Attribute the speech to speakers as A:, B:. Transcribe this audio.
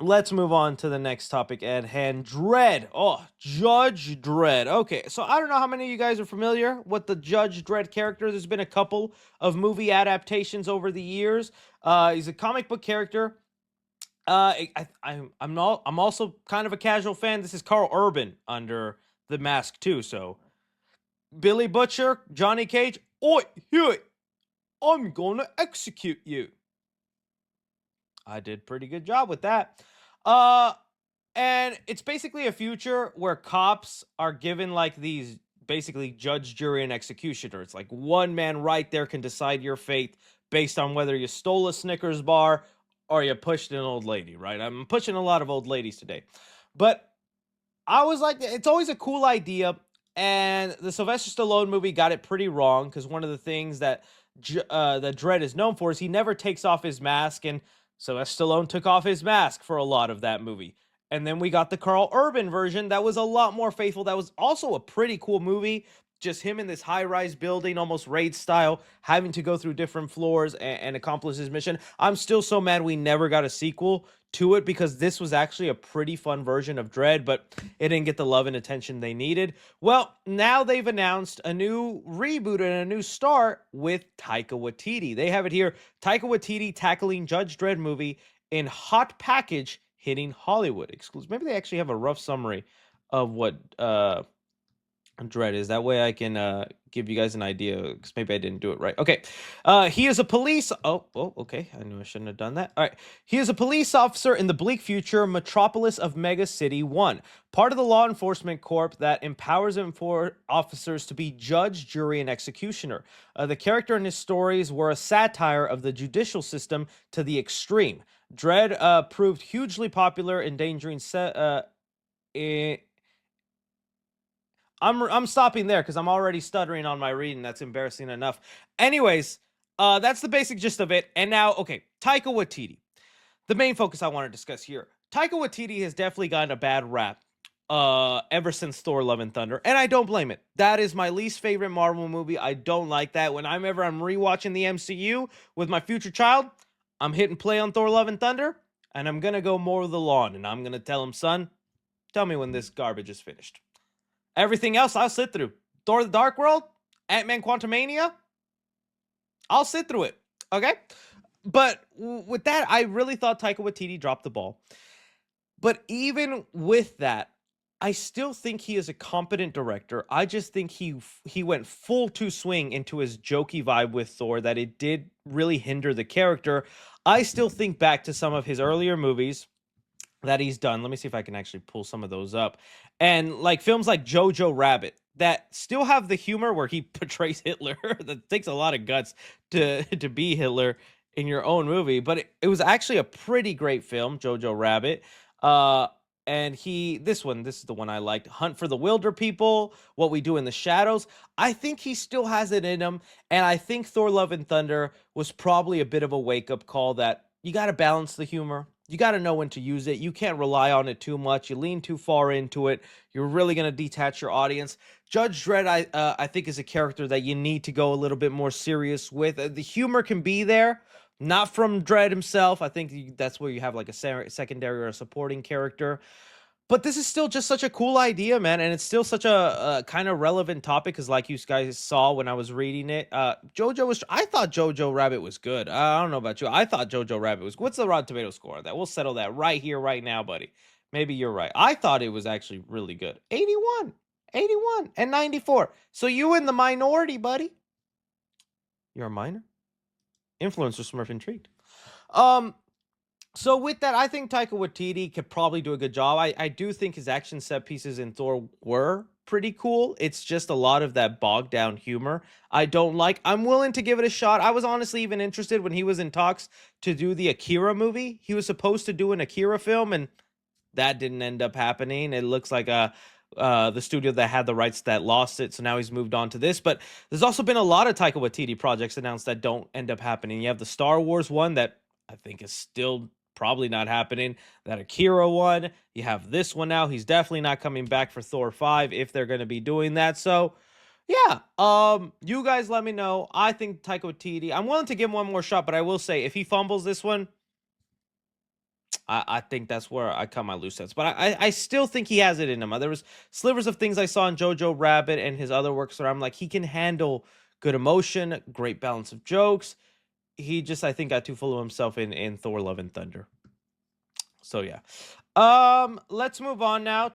A: let's move on to the next topic at hand. Dredd. Oh, Judge Dredd. Okay, so I don't know how many of you guys are familiar with the Judge Dredd character. There's been a couple of movie adaptations over the years. He's a comic book character. I'm not. I'm also kind of a casual fan. This is Carl Urban under the mask too. So Billy Butcher, Johnny Cage. Oi, here, I'm gonna execute you. I did pretty good job with that. Uh, and it's basically a future where cops are given like these basically judge, jury, and executioner. It's like one man right there can decide your fate based on whether you stole a Snickers bar or you pushed an old lady, right? I'm pushing a lot of old ladies today. But I was like, it's always a cool idea. And the Sylvester Stallone movie got it pretty wrong because one of the things that that Dredd is known for is he never takes off his mask, and Sylvester Stallone took off his mask for a lot of that movie. And then we got the Carl Urban version that was a lot more faithful. That was also a pretty cool movie. Just him in this high-rise building, almost raid style, having to go through different floors and accomplish his mission. I'm still so mad we never got a sequel to it because this was actually a pretty fun version of Dredd, but it didn't get the love and attention they needed. Well, now they've announced a new reboot and a new start with Taika Waititi. They have it here, Taika Waititi tackling Judge Dredd movie in hot package hitting Hollywood exclusive. Maybe they actually have a rough summary of what Dredd is. That way I can give you guys an idea because maybe I didn't do it right. Okay. He is a police. Okay. I knew I shouldn't have done that. All right. He is a police officer in the bleak future metropolis of Mega City 1, part of the law enforcement corps that empowers officers to be judge, jury, and executioner. The character and his stories were a satire of the judicial system to the extreme. Dredd proved hugely popular, endangering I'm stopping there because I'm already stuttering on my reading. That's embarrassing enough. Anyways, that's the basic gist of it. And now, okay, Taika Waititi. The main focus I want to discuss here. Taika Waititi has definitely gotten a bad rap ever since Thor Love and Thunder, and I don't blame it. That is my least favorite Marvel movie. I don't like that. When I'm rewatching the MCU with my future child, I'm hitting play on Thor Love and Thunder, and I'm gonna go mow the lawn, and I'm gonna tell him, son, tell me when this garbage is finished. Everything else, I'll sit through. Thor the Dark World, Ant-Man Quantumania, I'll sit through it. Okay? But with that, I really thought Taika Waititi dropped the ball. But even with that, I still think he is a competent director. I just think he went full to swing into his jokey vibe with Thor that it did really hinder the character. I still think back to some of his earlier movies that he's done. Let me see if I can actually pull some of those up. And like films like Jojo Rabbit that still have the humor where he portrays Hitler. That takes a lot of guts to be Hitler in your own movie, but it was actually a pretty great film, Jojo Rabbit. Uh and this is the one I liked. Hunt for the Wilder People, What We Do in the Shadows. I think he still has it in him, and I think Thor Love and Thunder was probably a bit of a wake-up call that you got to balance the humor. You got to know when to use it. You can't rely on it too much. You lean too far into it, you're really going to detach your audience. Judge Dredd, I think, is a character that you need to go a little bit more serious with. The humor can be there, not from Dredd himself. I think that's where you have like a secondary or a supporting character. But this is still just such a cool idea, man, and it's still such a kind of relevant topic because, like you guys saw when I was reading it, I thought Jojo Rabbit was good. I don't know about you. I thought Jojo Rabbit was. What's the Rotten Tomato score on that? We'll settle that right here, right now, buddy. Maybe you're right. I thought it was actually really good. 81, 81, and 94. So you in the minority, buddy. You're a minor. Influencer Smurf intrigued. Um, so with that, I think Taika Waititi could probably do a good job. I do think his action set pieces in Thor were pretty cool. It's just a lot of that bogged down humor I don't like. I'm willing to give it a shot. I was honestly even interested when he was in talks to do the Akira movie. He was supposed to do an Akira film, and that didn't end up happening. It looks like the studio that had the rights that lost it, so now he's moved on to this. But there's also been a lot of Taika Waititi projects announced that don't end up happening. You have the Star Wars one that I think is still probably not happening. That Akira one. You have this one now. He's definitely not coming back for Thor 5 if they're going to be doing that. So, yeah. You guys let me know. I think Taika Waititi, I'm willing to give him one more shot, but I will say if he fumbles this one, I think that's where I cut my loose ends. But I still think he has it in him. There was slivers of things I saw in Jojo Rabbit and his other works where I'm like, he can handle good emotion, great balance of jokes. He just, I think, got too full of himself in Thor: Love and Thunder. So yeah. Let's move on now